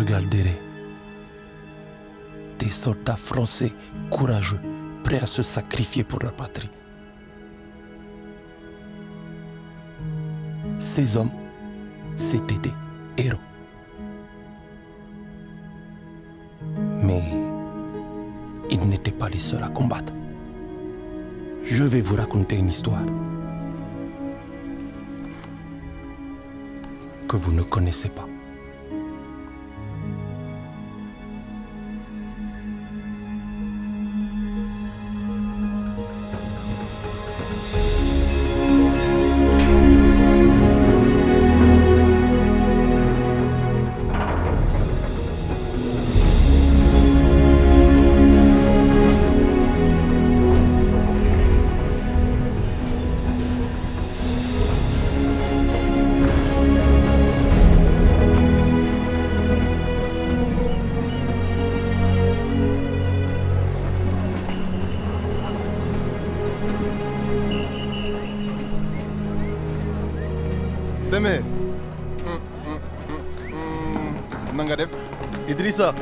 regarderai des soldats français courageux, prêts à se sacrifier pour leur patrie. Ces hommes, c'étaient des héros. Mais ils n'étaient pas les seuls à combattre. Je vais vous raconter une histoire que vous ne connaissez pas. Deme. Nangadeb. Idrissa.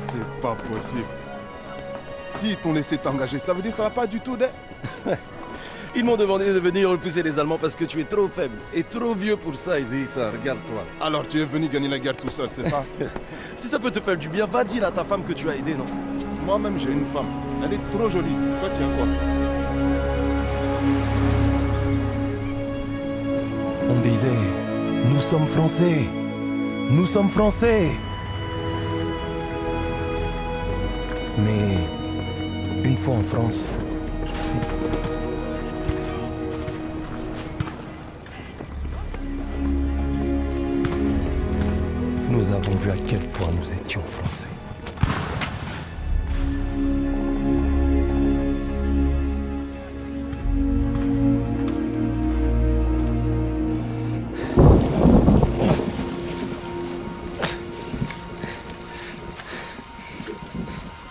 C'est pas possible. S'ils t'ont laissé t'engager, ça veut dire que ça va pas du tout, de... Ils m'ont demandé de venir repousser les Allemands parce que tu es trop faible et trop vieux pour ça, Idrissa. Regarde-toi. Alors tu es venu gagner la guerre tout seul, c'est ça? Si ça peut te faire du bien, va dire à ta femme que tu as aidé, non? Moi-même, j'ai une femme. Elle est trop jolie. Toi, tu as quoi? On disait, nous sommes Français, nous sommes Français. Mais une fois en France, nous avons vu à quel point nous étions Français.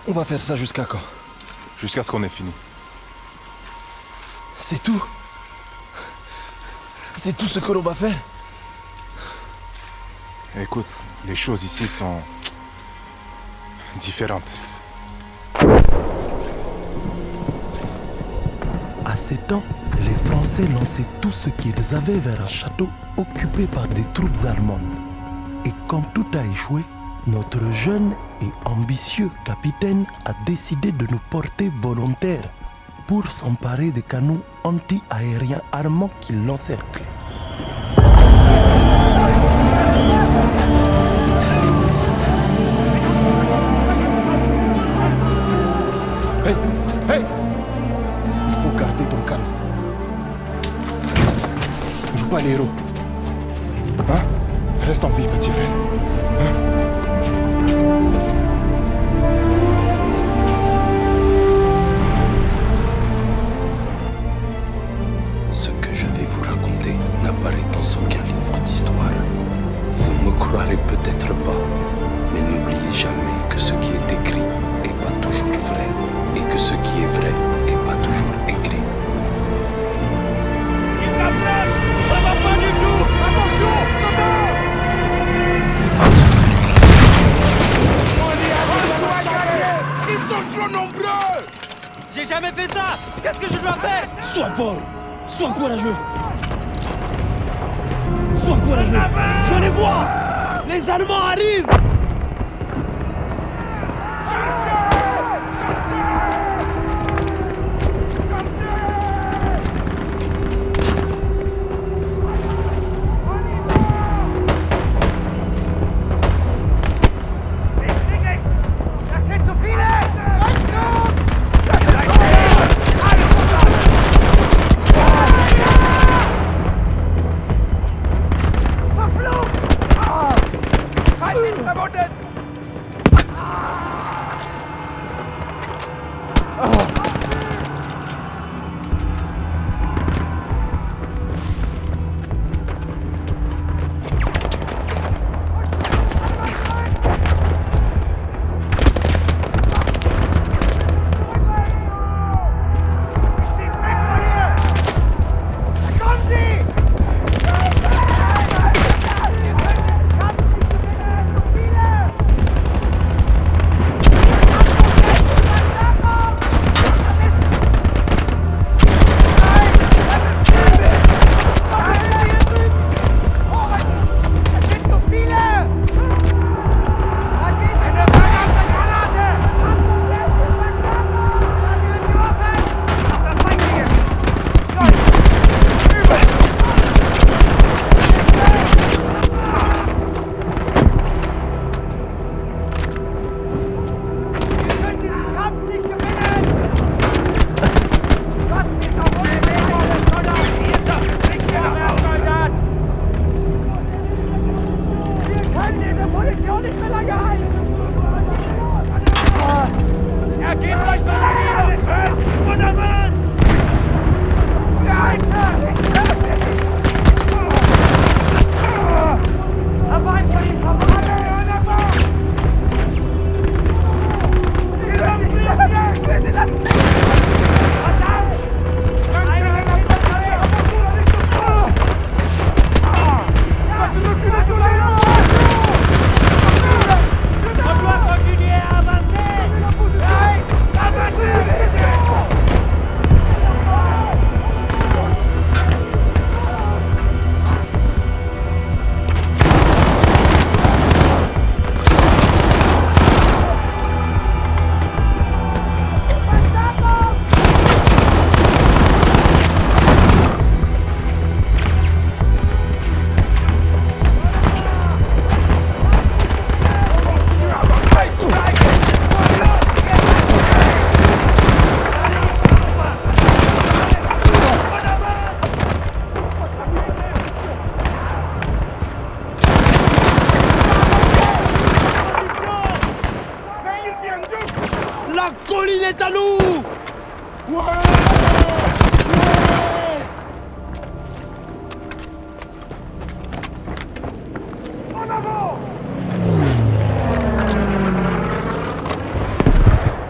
On va faire ça jusqu'à quand? Jusqu'à ce qu'on ait fini. C'est tout? C'est tout ce que l'on va faire? Écoute, les choses ici sont différentes. À ces temps, les Français lançaient tout ce qu'ils avaient vers un château occupé par des troupes allemandes. Et quand tout a échoué, notre jeune et ambitieux capitaine a décidé de nous porter volontaires pour s'emparer des canons anti-aériens armants qui l'encerclent. Hey, hey! Il faut garder ton calme. Joue pas les héros. Hein? Reste en vie, petit frère. Hein? Ce que je vais vous raconter n'apparaît dans aucun livre d'histoire. Vous ne me croirez peut-être pas, mais n'oubliez jamais que ce qui est écrit n'est pas toujours vrai, et que ce qui est vrai n'est pas toujours écrit. Ils s'approchent! Ça va pas du tout! Attention! Ça va! Ils sont trop nombreux! J'ai jamais fait ça! Qu'est-ce que je dois faire? Sois fort! Sois courageux! Sois courageux! Je les vois! Les Allemands arrivent!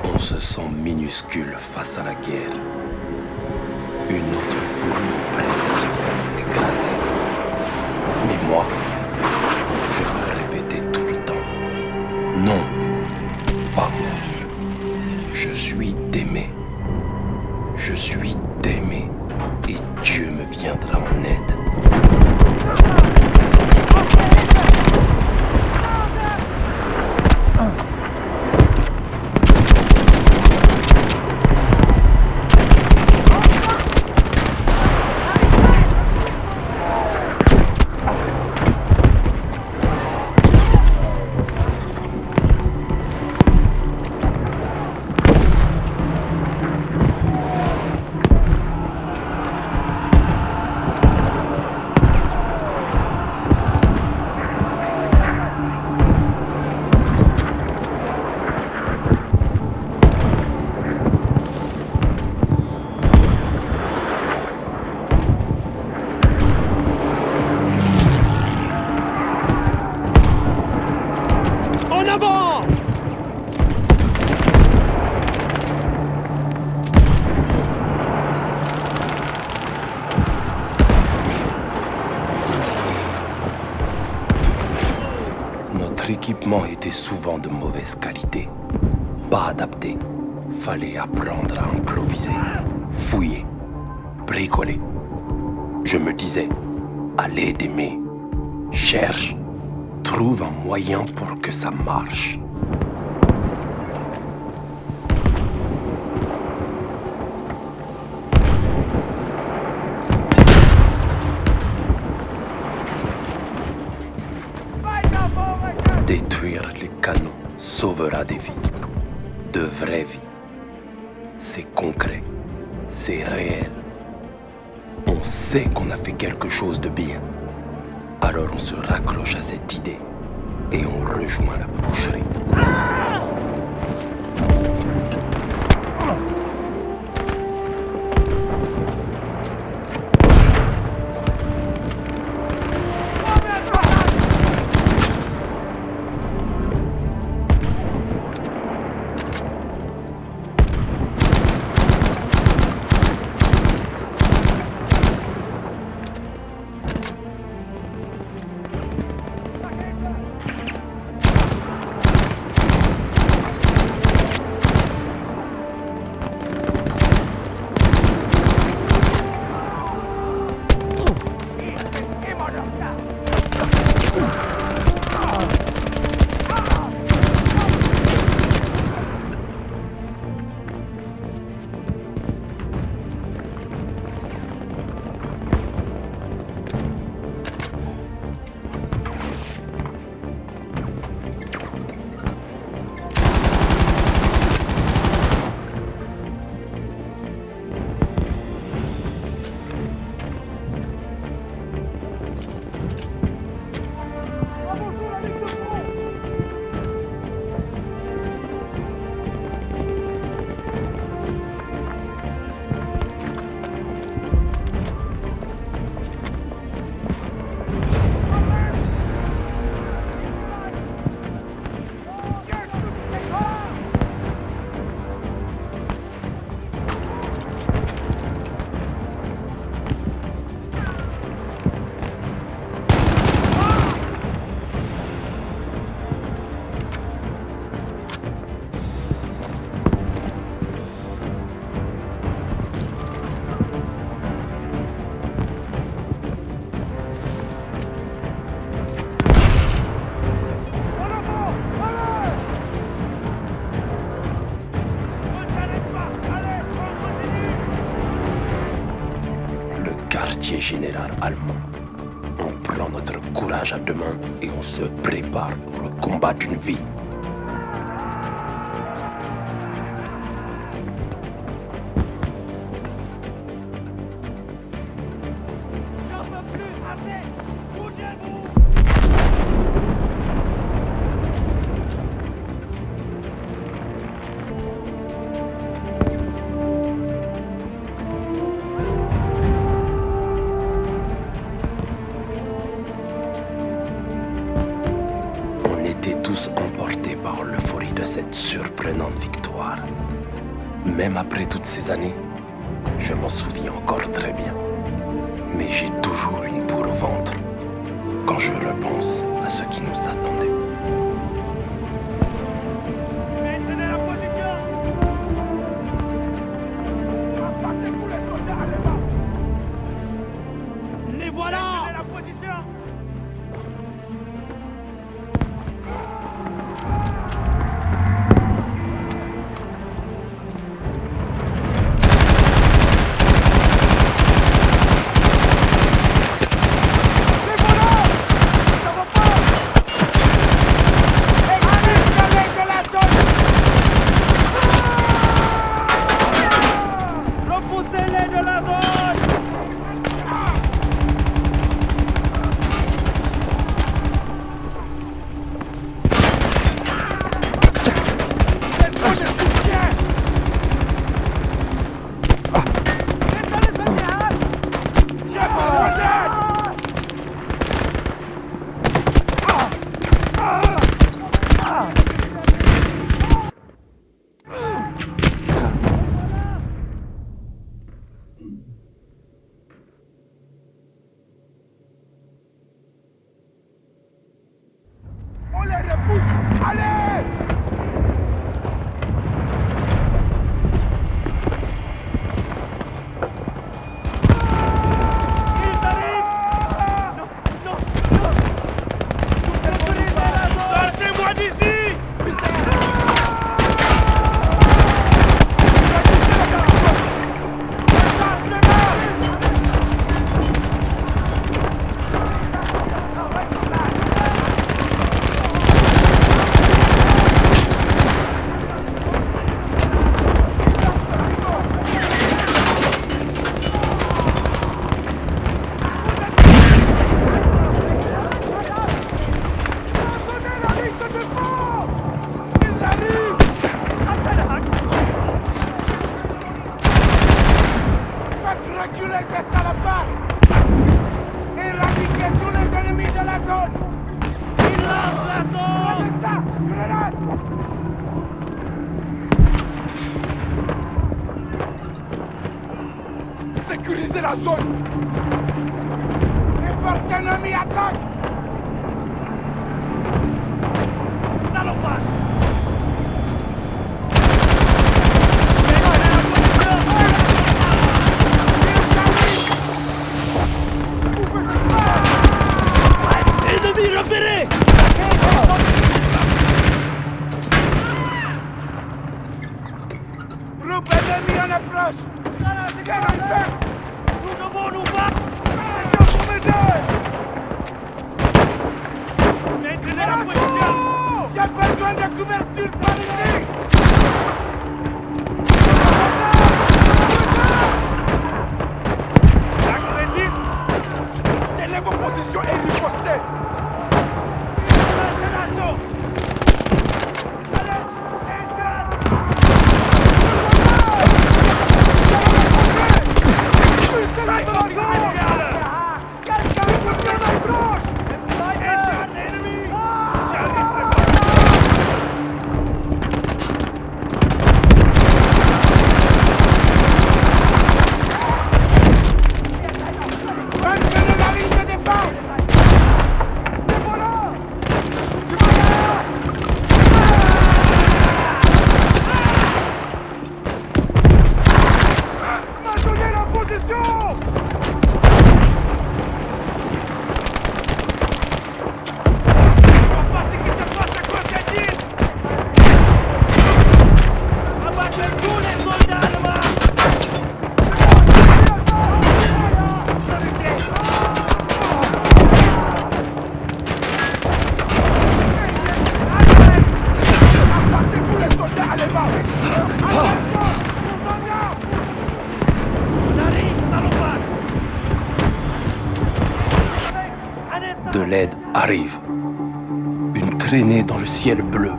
On se sent minuscule face à la guerre. Une autre fourmi prête à se faire écraser. Mais moi, je me répétais tout le temps. Non, pas moi. Je suis d'aimer. Je suis d'aimer. Et Dieu me viendra en aide. L'équipement était souvent de mauvaise qualité, pas adapté. Fallait apprendre à improviser, fouiller, bricoler. Je me disais, allez d'aimer, cherche, trouve un moyen pour que ça marche. Détruire les canaux sauvera des vies, de vraies vies. C'est concret, c'est réel. On sait qu'on a fait quelque chose de bien. Alors on se raccroche à cette idée et on rejoint la boucherie. quartier général allemand. On prend notre courage à deux mains et on se prépare pour le combat d'une vie. Tous emportés par l'euphorie de cette surprenante victoire. Même après toutes ces années, je m'en souviens encore très bien. Mais j'ai toujours une boule au ventre quand je repense à ce qui nous attendait. Maintenez la position! Apportez-vous les soldats allemands! Les voilà! Maintenez la position! Sécurisez la zone! Les forces ennemies attaquent! Salopard! Ennemi repéré! Groupe ennemi en approche! Nous devons nous battre! Maintenez la position! J'ai besoin de couverture par ici! Sacré-Dieu! Tenez vos positions et ripostez! arrive. Une traînée dans le ciel bleu.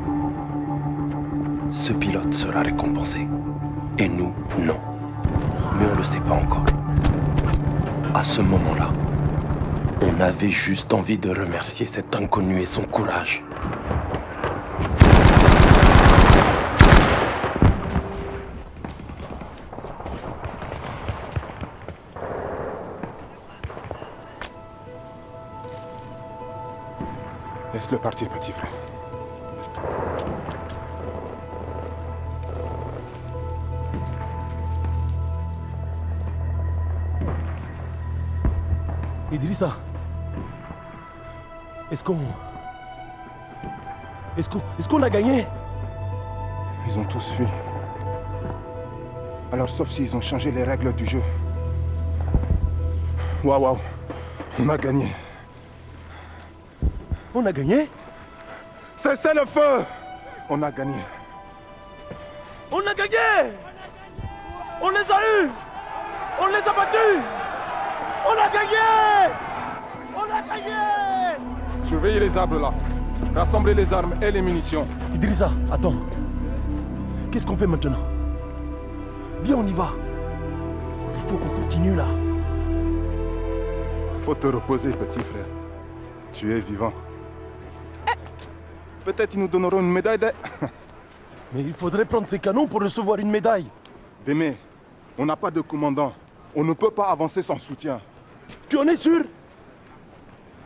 Ce pilote sera récompensé. Et nous, non. Mais on ne le sait pas encore. À ce moment-là, on avait juste envie de remercier cet inconnu et son courage. Laisse-le partir, petit frère. Idrissa, est-ce qu'on a gagné? Ils ont tous fui. Alors sauf s'ils ont changé les règles du jeu. Waouh, on a gagné. On a gagné? Cessez le feu! On a gagné. On a gagné! On les a eus! On les a battus! On a gagné! On a gagné! Surveillez les arbres là. Rassemblez les armes et les munitions. Idrissa, attends. Qu'est-ce qu'on fait maintenant? Viens, on y va. Il faut qu'on continue là. Faut te reposer, petit frère. Tu es vivant. Peut-être ils nous donneront une médaille de... Mais il faudrait prendre ces canons pour recevoir une médaille. Démé, on n'a pas de commandant. On ne peut pas avancer sans soutien. Tu en es sûr?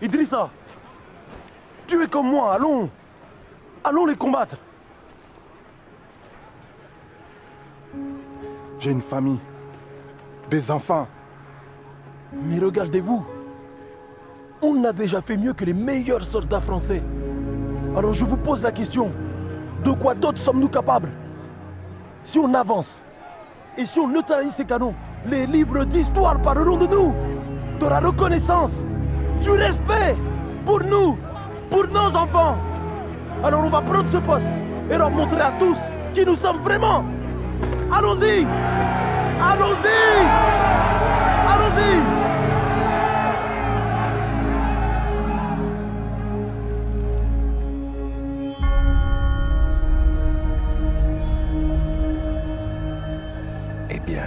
Idrissa, tu es comme moi, allons. Allons les combattre. J'ai une famille. Des enfants. Mais regardez-vous. On a déjà fait mieux que les meilleurs soldats français. Alors je vous pose la question. De quoi d'autre sommes-nous capables? Si on avance, et si on neutralise ces canons, les livres d'histoire parleront de nous. De la reconnaissance, du respect pour nous, pour nos enfants. Alors on va prendre ce poste et leur montrer à tous qui nous sommes vraiment. Allons-y! Allons-y! Allons-y! Eh bien,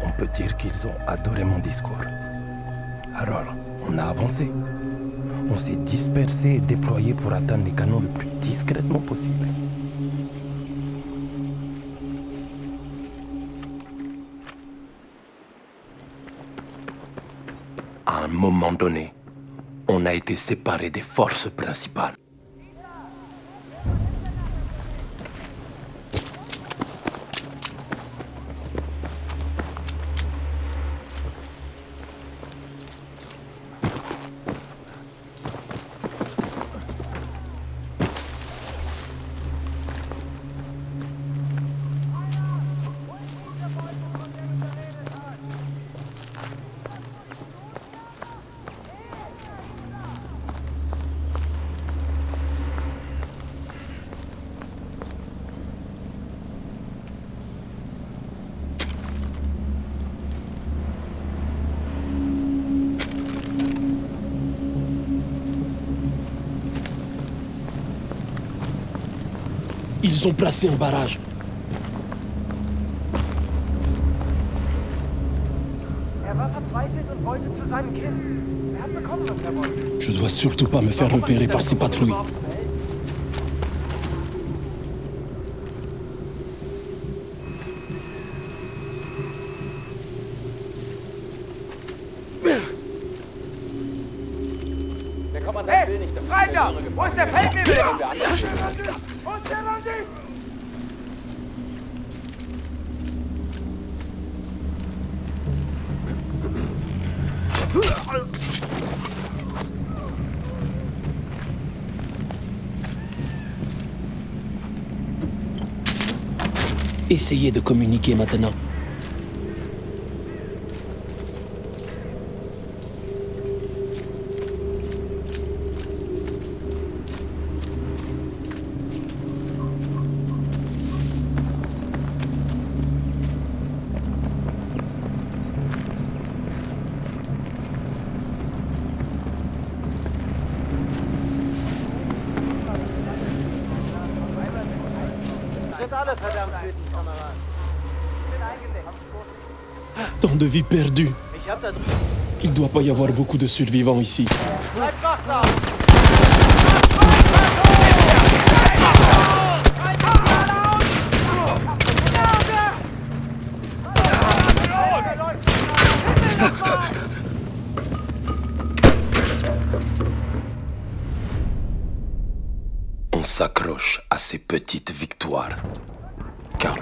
on peut dire qu'ils ont adoré mon discours. Alors, on a avancé. On s'est dispersé et déployé pour atteindre les canons le plus discrètement possible. À un moment donné, on a été séparés des forces principales. Ils ont placé un barrage. Je dois surtout pas me faire repérer par ces patrouilles. Freitag! Wo ist der Feldwebel? Wo ist der Bandit? Essayez de communiquer maintenant. alle verdammt töten, Kamerad. Ich bin eingedeckt. Tant de vies perdues. Ich hab das... Il doit pas y avoir beaucoup de survivants ici. Bleib wachsam! On s'accroche à ces petites victoires. Car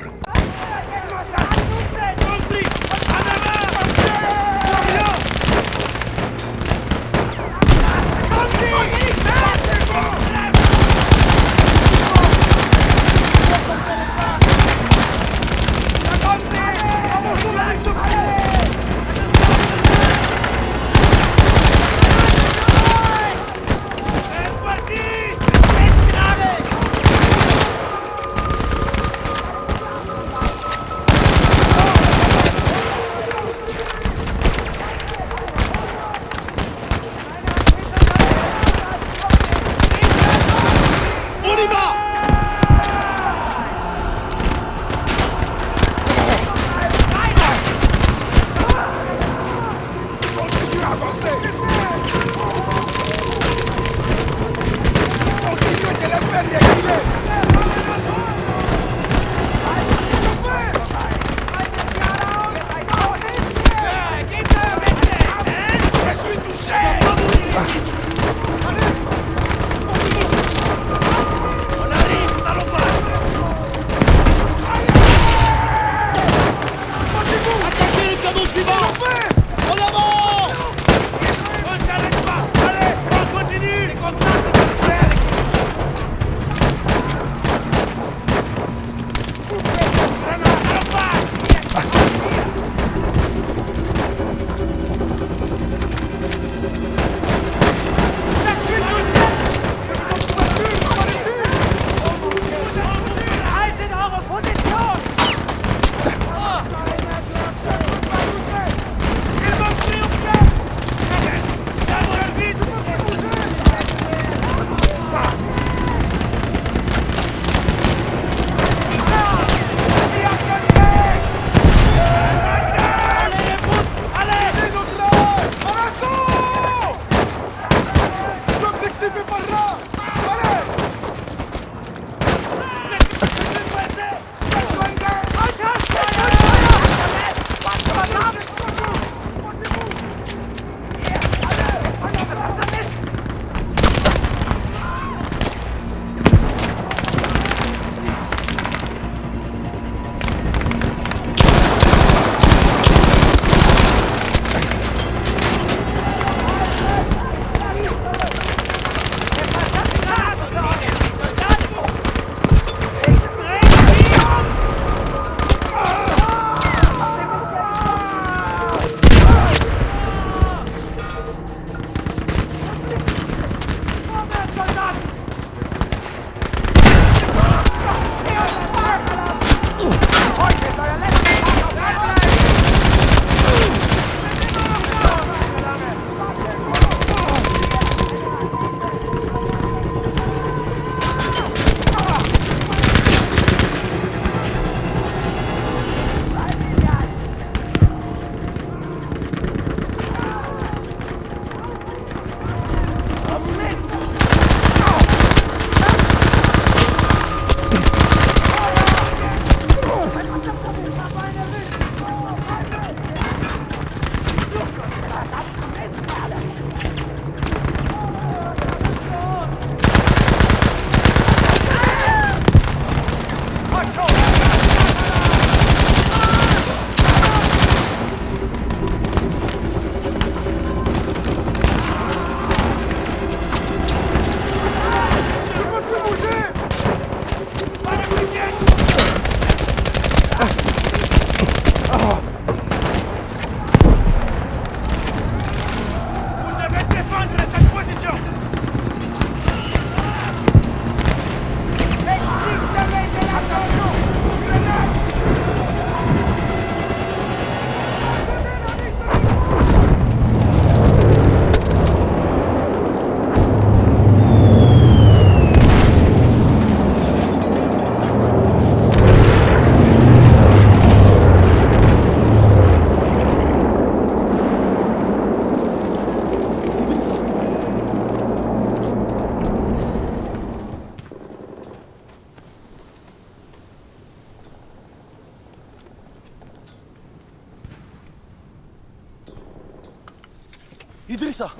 Idrissa,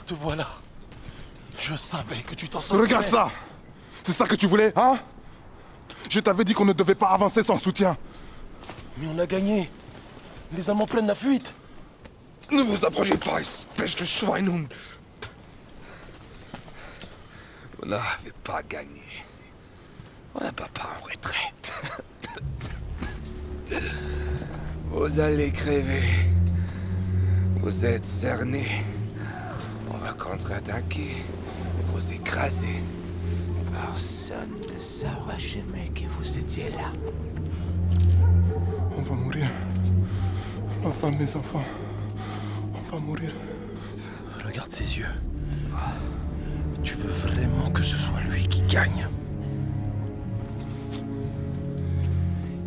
te voilà. Je savais que tu t'en sortirais. Regarde ça. C'est ça que tu voulais, hein? Je t'avais dit qu'on ne devait pas avancer sans soutien. Mais on a gagné. Les Allemands prennent la fuite. Ne vous approchez pas, espèce de Schweinhund. Vous n'avez pas gagné. On n'a pas en retraite. Vous allez crever. Vous êtes cernés. On va contre-attaquer et vous écraser. Personne ne saura jamais que vous étiez là. On va mourir. Ma femme, mes enfants. On va mourir. Regarde ses yeux. Tu veux vraiment que ce soit lui qui gagne?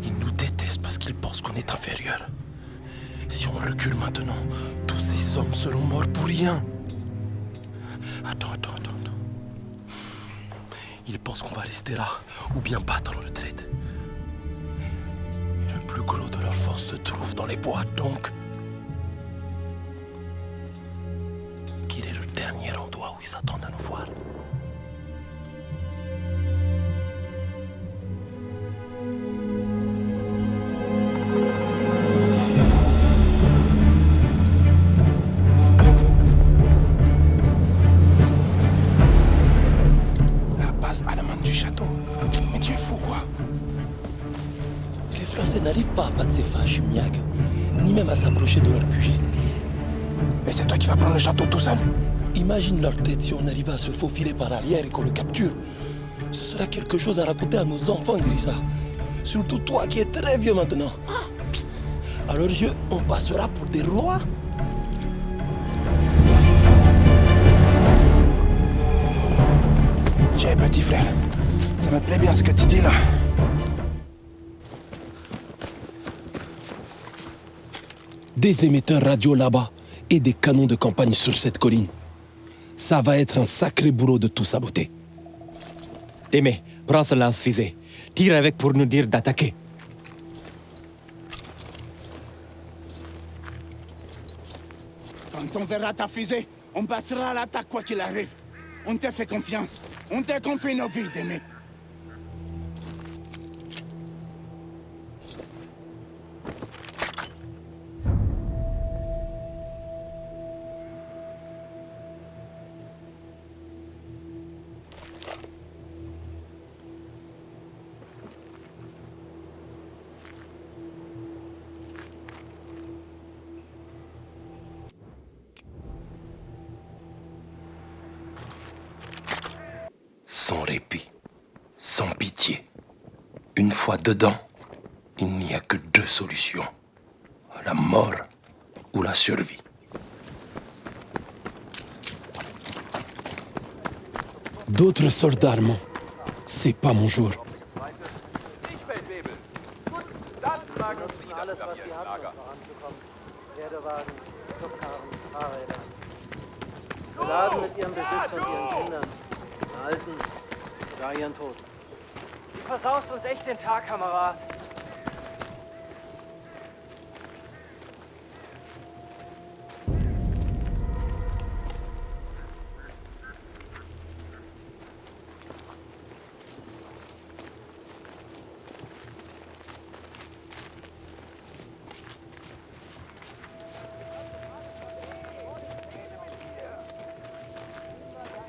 Il nous déteste parce qu'il pense qu'on est inférieur. Si on recule maintenant, tous ces hommes seront morts pour rien. Attends. Il pense qu'on va rester là ou bien battre en retraite. Le plus gros de leur force se trouve dans les bois, donc... Quel est le dernier endroit où ils s'attendent à nous voir? La base allemande du château. Mais tu es fou, quoi? Les Français n'arrivent pas à battre ces fâches, Miag, ni même à s'approcher de leur QG. Et c'est toi qui vas prendre le château tout seul? Imagine leur tête si on arrivait à se faufiler par arrière et qu'on le capture. Ce sera quelque chose à raconter à nos enfants, Idrissa. Surtout toi qui es très vieux maintenant. À leurs yeux, on passera pour des rois. J'ai petit frère. Ça me plaît bien ce que tu dis là. Des émetteurs radio là-bas et des canons de campagne sur cette colline. Ça va être un sacré boulot de tout saboter. Témé, prends ce lance-fusée. Tire avec pour nous dire d'attaquer. Quand on verra ta fusée, on passera à l'attaque quoi qu'il arrive. On te fait confiance. On te confie nos vies, Témé. Sans répit, sans pitié. Une fois dedans, il n'y a que deux solutions. La mort ou la survie. D'autres soldats allemands, c'est pas mon jour. Alles, was sie hatten, um voranzukommen. Pferdewagen, Schubkarren, Fahrräder. Beladen mit ihrem Besitz und ihren Kindern, ihren Alten, sogar ihren Toten. Du versaust uns echt den Tag, Kamerad.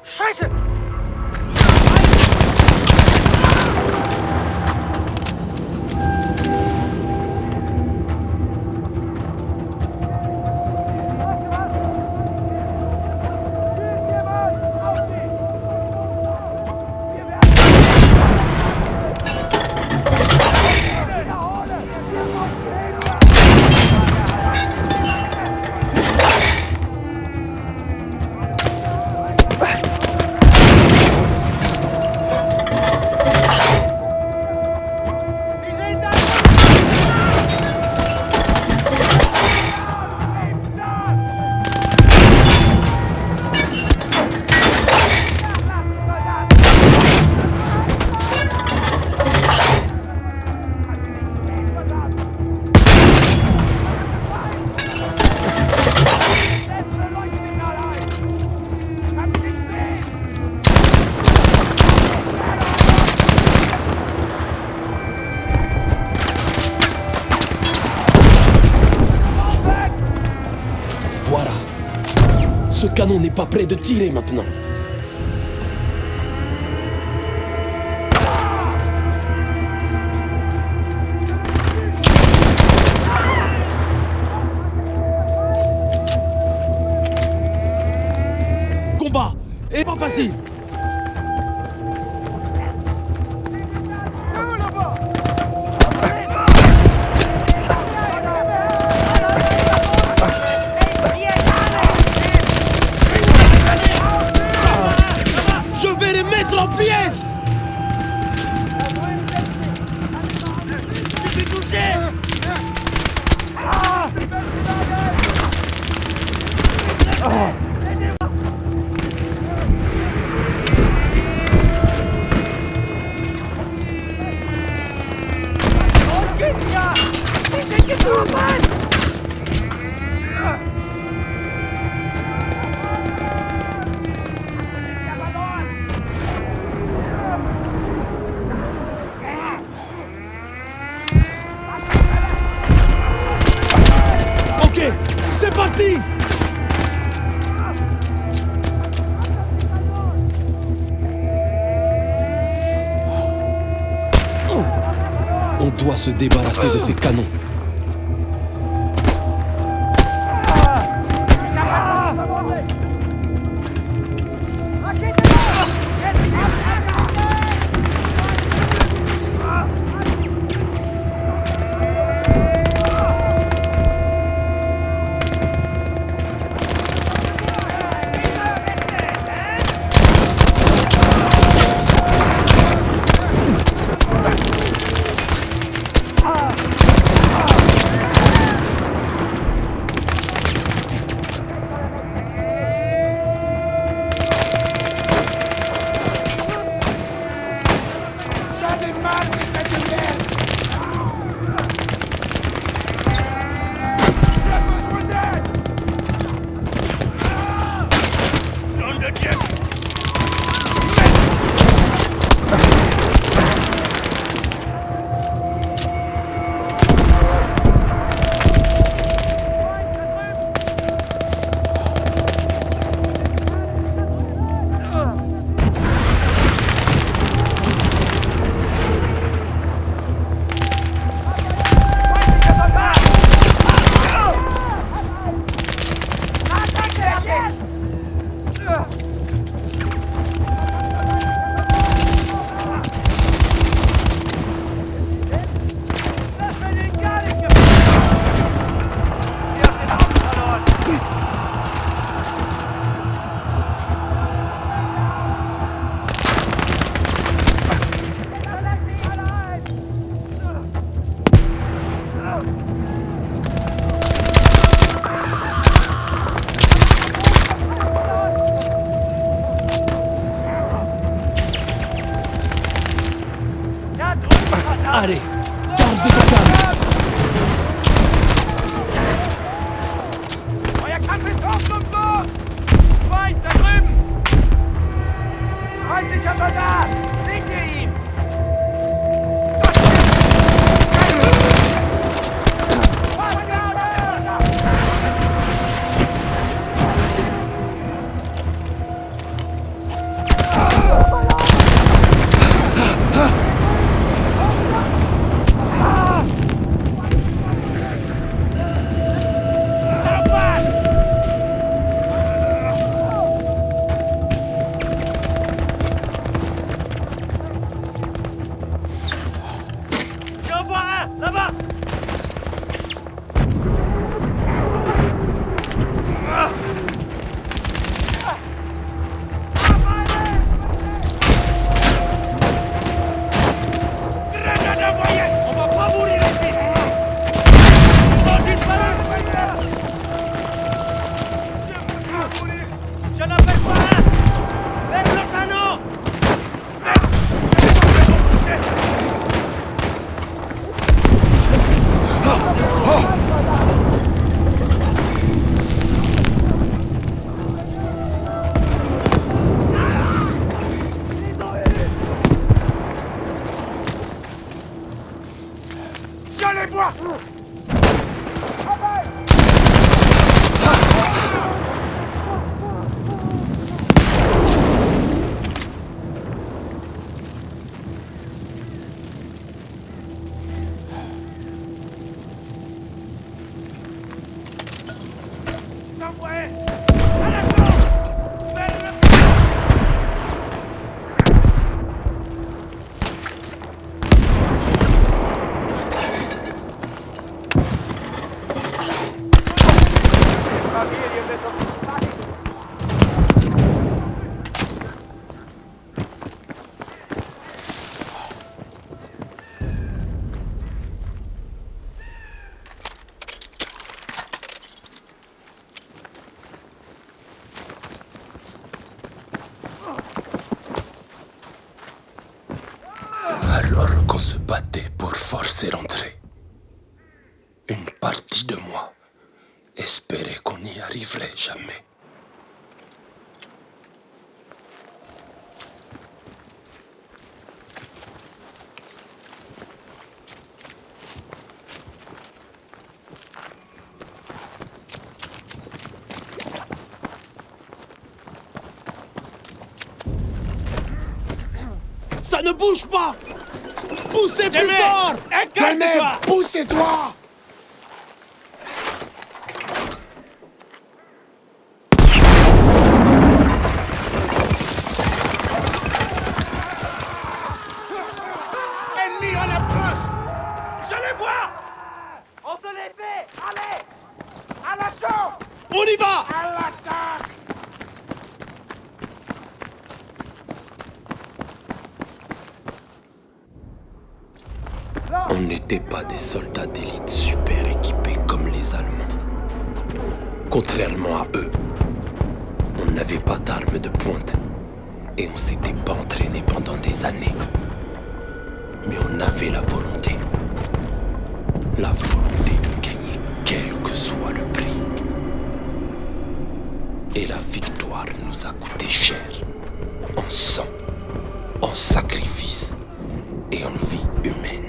Scheiße! canon n'est pas prêt de tirer maintenant. Combat est pas facile. Je vais les mettre en pièces. Je suis touché. Ok, c'est parti. On doit se débarrasser de ces canons. Allez, garde ton calme. Euer Kampf ist hoffnungslos! Feind, da drüben! Feindlicher Soldat! Seht ihr ihn? qu'on se battait pour forcer l'entrée. Une partie de moi espérait qu'on n'y arriverait jamais. Ça ne bouge pas! Poussez plus fort! Écarte-toi! Poussez-toi! Ennemi en approche! Je les vois! On se les fait! Allez! À l'assaut! On y va! À l'attaque! On n'était pas des soldats d'élite super équipés comme les Allemands. Contrairement à eux, on n'avait pas d'armes de pointe et on s'était pas entraîné pendant des années. Mais on avait la volonté. La volonté de gagner quel que soit le prix. Et la victoire nous a coûté cher. En sang, en sacrifice et en vie humaine.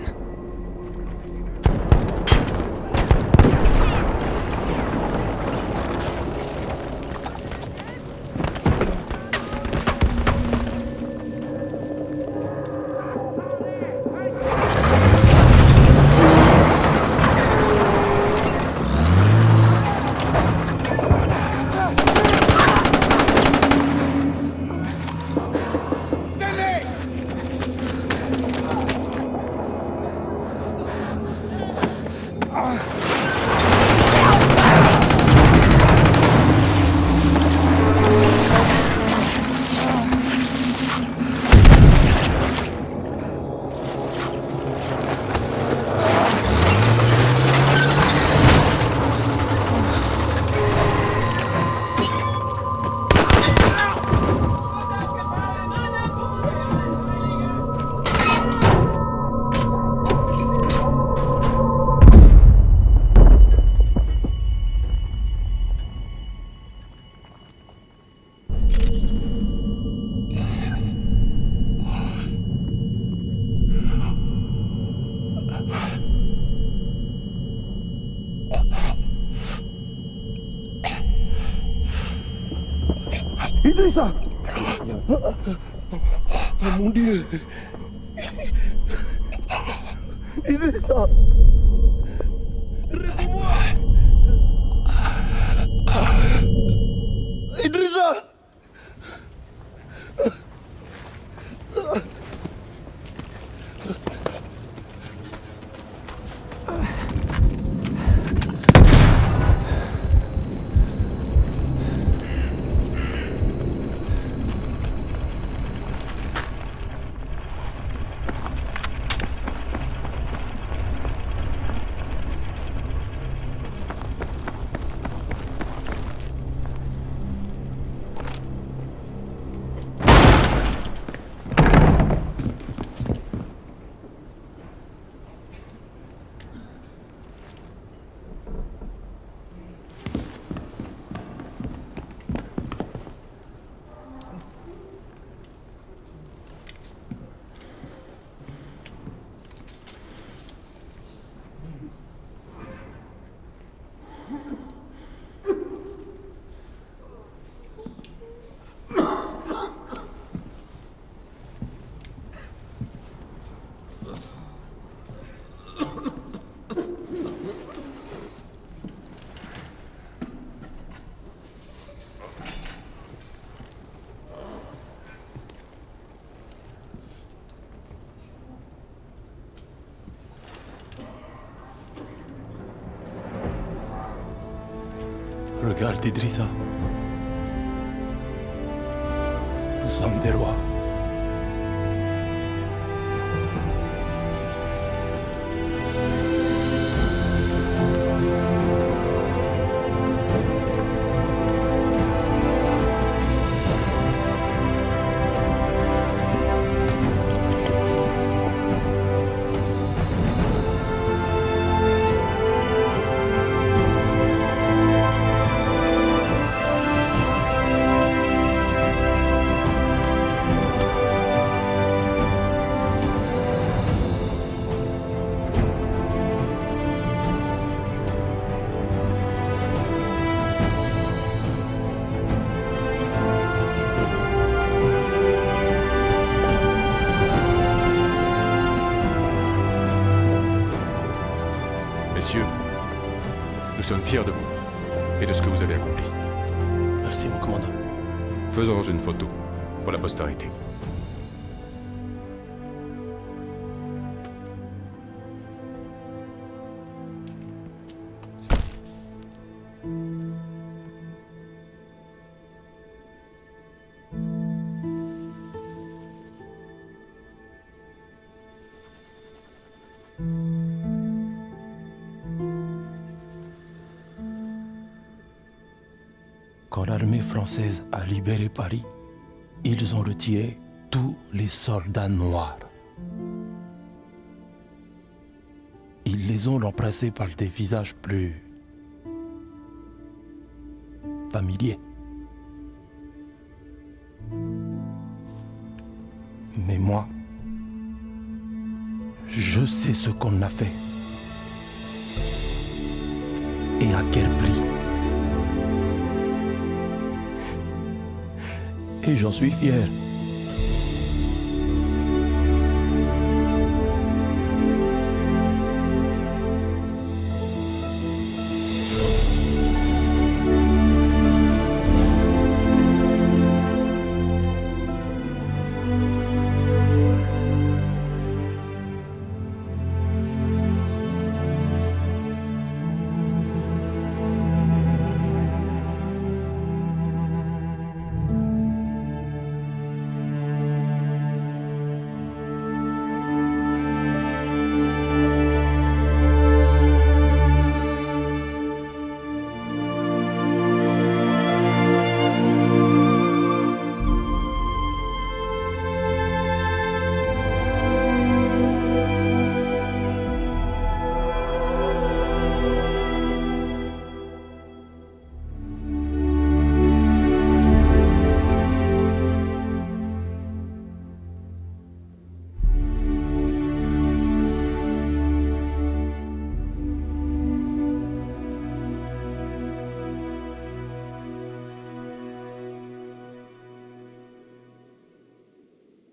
Idrissa! Oh mon Dieu! Idrissa! Réponds-moi! Idrissa! Regarde, Idrissa. Nous sommes des rois. Messieurs, nous sommes fiers de vous et de ce que vous avez accompli. Merci, mon commandant. Faisons une photo pour la postérité. Quand l'armée française a libéré Paris, ils ont retiré tous les soldats noirs. Ils les ont remplacés par des visages plus familiers. Mais moi, je sais ce qu'on a fait. Et à quel prix. Et j'en suis fier.